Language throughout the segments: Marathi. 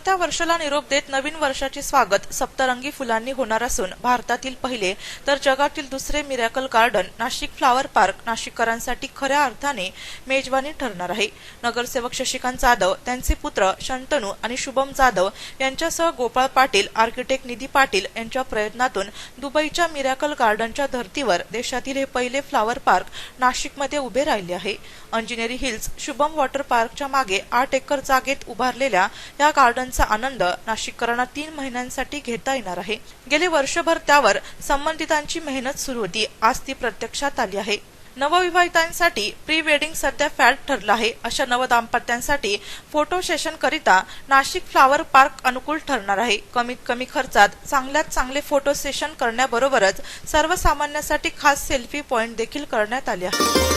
वाढत्या वर्षाला निरोप देत नवीन वर्षाचे स्वागत सप्तरंगी फुलांनी होणार असून भारतातील पहिले तर जगातील दुसरे miracle garden Nashik flower park नाशिककरांसाठी खऱ्या अर्थाने मेजवानी ठरणार आहे। नगरसेवक शशिकांत जाधव, त्यांचे पुत्र शंतनू आणि शुभम जाधव यांच्यासह गोपाळ पाटील, आर्किटेक्ट निधी पाटील यांच्या प्रयत्नातून दुबईच्या मिरॅकल गार्डनच्या धर्तीवर देशातील हे पहिले फ्लॉवर पार्क नाशिकमध्ये उभे राहिले आहे। अंजिनेरी हिल्स शुभम वॉटर पार्कच्या मागे 8 एकर जागेत उभारलेल्या या गार्डनचा आनंद नाशिककरांना 3 महिन्यांसाठी घेता येणार आहे। गेले वर्षभर त्यावर संबंधितांची मेहनत सुरू होती, आज ती प्रत्यक्षात आली आहे। नवविवाहितांसाठी प्री वेडिंग सध्या फॅड ठरलं आहे। अशा नवदाम्पत्यांसाठी फोटो सेशन करिता नाशिक फ्लॉवर पार्क अनुकूल ठरणार आहे। कमीत कमी खर्चात चांगल्यात चांगले फोटो सेशन करण्याबरोबरच सर्वसामान्यांसाठी खास सेल्फी पॉइंट देखील करण्यात आले आहे।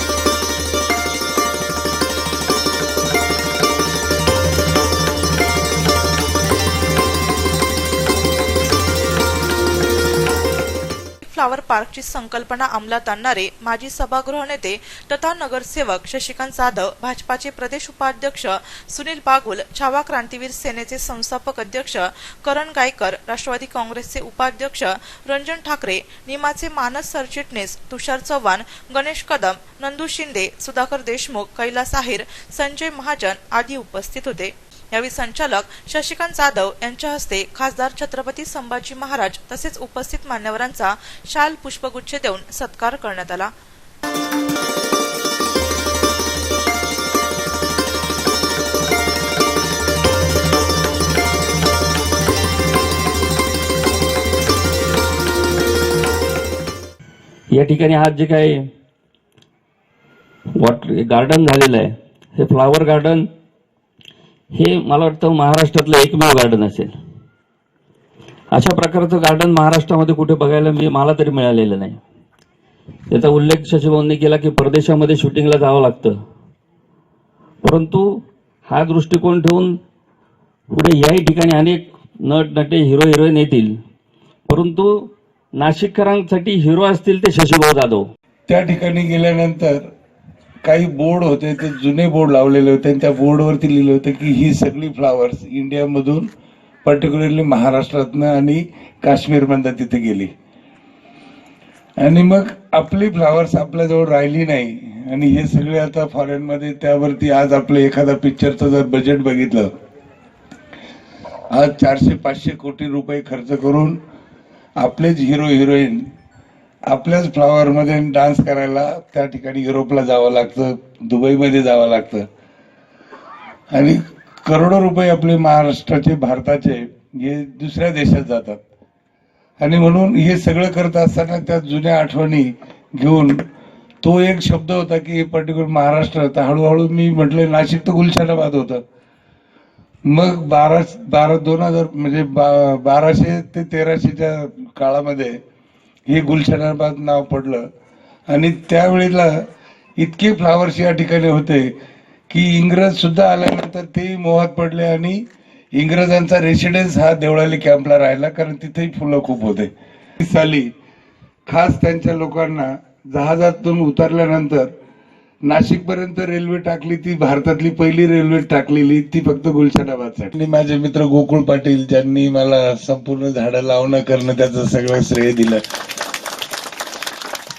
फ्लॉवर पार्कची संकल्पना अंमलात आणणारे माजी सभागृह नेते तथा नगरसेवक शशिकांत जाधव, भाजपाचे प्रदेश उपाध्यक्ष सुनील बागुल, छावा क्रांतीवीर सेनेचे संस्थापक अध्यक्ष करण गायकर, राष्ट्रवादी काँग्रेसचे उपाध्यक्ष रंजन ठाकरे, निमाचे मानस सरचिटणीस तुषार चव्हाण, गणेश कदम, नंदू शिंदे, सुधाकर देशमुख, कैलास आहेर, संजय महाजन आदी उपस्थित होते। यावेळी संचालक शशिकांत जाधव यांच्या हस्ते खासदार छत्रपती संभाजी महाराज तसेच उपस्थित मान्यवरांचा शाल पुष्पगुच्छ देऊन सत्कार करण्यात आला। या ठिकाणी आज जे काही गार्डन झालेलं आहे हे फ्लॉवर गार्डन हे मला वाटतं महाराष्ट्रातलं एकमेव गार्डन असेल। अशा प्रकारचं गार्डन महाराष्ट्रामध्ये कुठे बघायला मला तरी मिळालेलं नाही। याचा उल्लेख शशिभाऊंनी केला की परदेशामध्ये शूटिंगला जावं लागतं, परंतु हा दृष्टिकोन ठेवून पुढे याही ठिकाणी अनेक नट नटे हिरो हिरोईन येतील, परंतु नाशिककरांसाठी हिरो असतील ते शशिभाऊ जाधव। त्या ठिकाणी गेल्यानंतर काही बोर्ड होते, ते जुने बोर्ड लावलेले होते, त्या बोर्डवरती लिहिलं होतं की ही सगळी फ्लावर्स इंडियामधून पर्टिक्युलरली महाराष्ट्रातनं आणि काश्मीरमधनं तिथे गेली आणि मग आपली फ्लावर्स आपल्याजवळ राहिली नाही आणि हे सगळे आता फॉरेनमध्ये। त्यावरती आज आपलं एखादा पिक्चरचं जर बजेट बघितलं, आज 400-500 कोटी रुपये खर्च करून आपलेच हिरो हिरोईन आपल्याच फ्लॉवरमध्ये डान्स करायला त्या ठिकाणी युरोपला जावं लागतं, दुबईमध्ये जावं लागतं आणि करोडो रुपये आपले महाराष्ट्राचे भारताचे हे दुसऱ्या देशात जातात। आणि म्हणून हे सगळं करत असताना त्या जुन्या आठवणी घेऊन तो एक शब्द होता की पर्टिक्युलर महाराष्ट्र। तर हळूहळू मी म्हटलं नाशिक तर गुलशनाबाद होतं, मग 2000 म्हणजे 1200 ते 1300च्या काळामध्ये हे गुलशनाबाद नाव पडलं आणि त्यावेळेला इतके फ्लावर्स या ठिकाणी होते की इंग्रज सुद्धा आल्यानंतर ते मोहात पडले आणि इंग्रजांचा रेसिडेन्स हा देवळाली कॅम्पला राहिला, कारण तिथेही फुलं खूप होते। साली खास त्यांच्या लोकांना जहाजातून उतरल्यानंतर नाशिकपर्यंत रेल्वे टाकली, ती भारतातली पहिली रेल्वे टाकलेली ती फक्त गुलशनाबादसाठी। माझे मित्र गोकुळ पाटील ज्यांनी मला संपूर्ण झाडं लावणं करणं त्याचं सगळं श्रेय दिलं,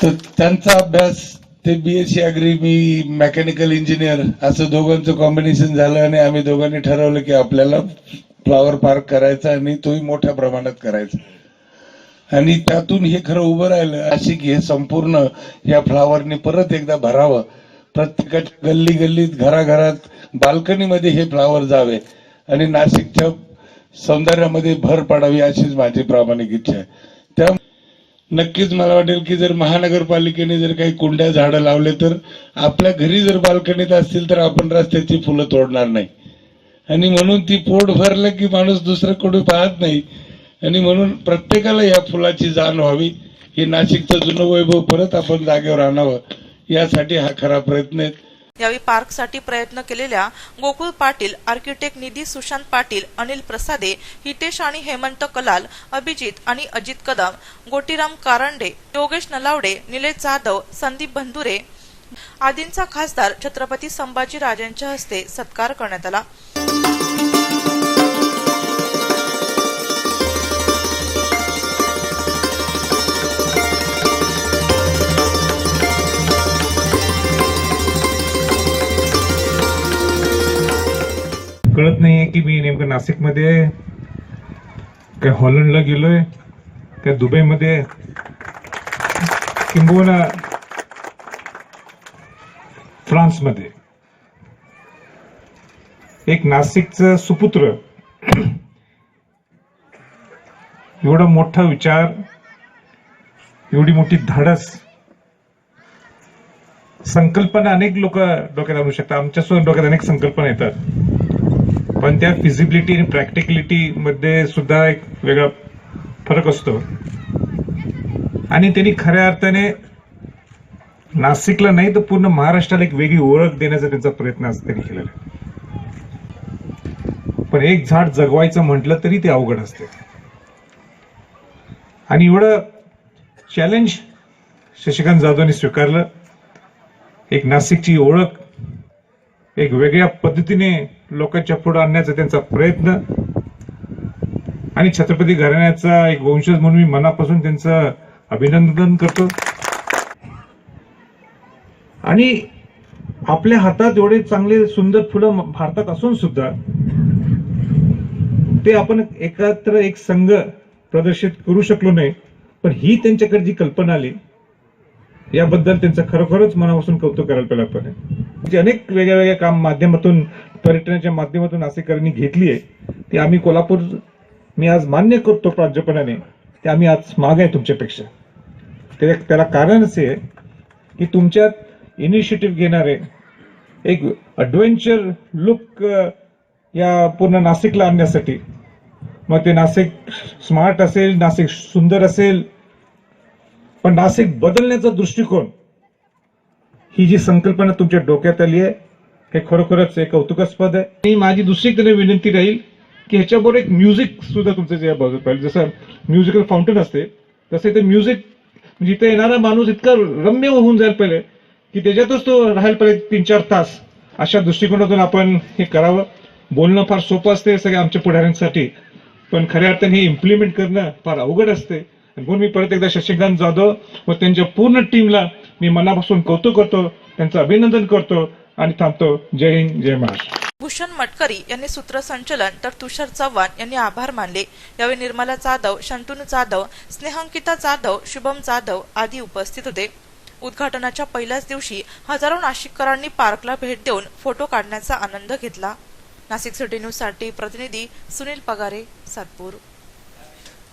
तर त्यांचा अभ्यास ते BSc अग्री, मी मेकॅनिकल इंजिनियर, असं दोघांचं कॉम्बिनेशन झालं आणि आम्ही दोघांनी ठरवलं की आपल्याला फ्लॉवर पार्क करायचा आणि तोही मोठ्या प्रमाणात करायचा आणि त्यातून हे खरं उभं राहिलं। अशी की हे संपूर्ण या फ्लॉवरने परत एकदा भरावं, प्रत्येकाच्या गल्ली गल्लीत घराघरात बाल्कनीमध्ये हे फ्लॉवर जावे आणि नाशिकच्या सौंदर्यामध्ये भर पडावी अशीच माझी प्रामाणिक इच्छा आहे। त्या नक्कीच मला वाटेल की जर महानगरपालिकेने जर काही कुंड्या झाडं लावले तर आपल्या घरी जर बाल्कनीत असतील तर आपण रस्त्याची फुलं तोडणार नाही आणि म्हणून ती पोट भरलं की माणूस दुसऱ्याकडे पाहत नाही आणि म्हणून प्रत्येकाला या फुलाची जाण व्हावी, हे नाशिकचं जुनं वैभव परत आपण जागेवर आणावं यासाठी हा खरा प्रयत्न आहे। यावेळी पार्कसाठी प्रयत्न केलेल्या गोकुळ पाटील, आर्किटेक्ट निधी सुशांत पाटील, अनिल प्रसादे, हितेश आणि हेमंत कलाल, अभिजित आणि अजित कदम, गोटीराम कारंडे, योगेश नलावडे, निलेश जाधव, संदीप बंधुरे आदींचा खासदार छत्रपती संभाजी राजांच्या हस्ते सत्कार करण्यात आला। आठवत नाहीये की मी नेमकं नाशिकमध्ये आहे, काय हॉलंडला गेलोय, काय दुबईमध्ये आहे, किंबहुना फ्रान्समध्ये. एक नाशिकचं सुपुत्र एवढा मोठा विचार, एवढी मोठी धाडस, संकल्पना अनेक लोक डोक्यात आणू शकतात. आमच्या सुद्धा डोक्यात अनेक संकल्पना येतात, पण त्या फिजिबिलिटी आणि प्रॅक्टिकलिटी मध्ये सुद्धा एक वेगळा फरक असतो. आणि त्यांनी खऱ्या अर्थाने नाशिकला नाही तर पूर्ण महाराष्ट्राला एक वेगळी ओळख देण्याचा त्यांचा प्रयत्न आज त्यांनी केलेला आहे. पण एक झाड जगवायचं म्हटलं तरी ते अवघड असते. आणि एवढं चॅलेंज शशिकांत जाधवनी स्वीकारलं. एक नाशिकची ओळख एक वेगळ्या पद्धतीने लोकांच्या पुढे आणण्याचा त्यांचा प्रयत्न, आणि छत्रपती घराण्याचा एक वंशज म्हणून मी मनापासून त्यांचं अभिनंदन करतो. आणि आपल्या हातात एवढे चांगले सुंदर फुलं भारतात असून सुद्धा ते आपण एकत्र एक संघ प्रदर्शित करू शकलो नाही. पण ही त्यांच्याकडे जी कल्पना आली याबद्दल त्यांचं खरोखरच मनापासून कौतुक करायला पाहिजे आपण. म्हणजे अनेक वेगळ्या वेगळ्या काम माध्यमातून, पर्यटनाच्या माध्यमातून नाशिककरांनी घेतली आहे. ती आम्ही कोल्हापूर, मी आज मान्य करतो प्रांजळपणाने, ते आम्ही आज मागे आहे तुमच्यापेक्षा. त्याला कारण असे आहे की तुमच्यात इनिशिएटिव्ह घेणारे एक ॲडव्हेंचर लुक या पूर्ण नाशिकला आणण्यासाठी, मग ते नाशिक स्मार्ट असेल, नाशिक सुंदर असेल, पण नाशिक बदलण्याचा दृष्टिकोन, ही जी संकल्पना तुमच्या डोक्यात आली आहे हे खरोखरच एक कौतुकास्पद आहे. आणि माझी दुसरी त्यांना विनंती राहील की ह्याच्याबरोबर एक म्युझिक सुद्धा तुमचं जे बाजू पाहिजे. जसं म्युझिकल फाउंटन असते तसे ते म्युझिक, जिथे येणारा माणूस इतका रम्य होऊन जायला पाहिजे की त्याच्यातच तो राहायला पाहिजे 3-4 तास. अशा दृष्टिकोनातून आपण हे करावं. बोलणं फार सोपं असते सगळ्या आमच्या पुढाऱ्यांसाठी, पण खऱ्या अर्थाने हे इम्प्लिमेंट करणं फार अवघड असते. म्हणून मी परत एकदा शशिकांत जाधव व त्यांच्या पूर्ण टीमला मी मनापासून कौतुक करतो, त्यांचं अभिनंदन करतो आणि थांबतो. जय हिंद, जय महाराष्ट्र. भूषण मटकरी यांनी सूत्रसंचलन तर तुषार चव्हाण यांनी आभार मानले. यावेळी निर्मला जाधव, शंतनू जाधव, स्नेहांकिता जाधव, शुभम जाधव आदी उपस्थित होते. उद्घाटनाच्या पहिल्याच दिवशी हजारो नाशिककरांनी पार्कला भेट देऊन फोटो काढण्याचा आनंद घेतला. नाशिक सिटी न्यूज साठी प्रतिनिधी सुनील पगारे, सातपूर.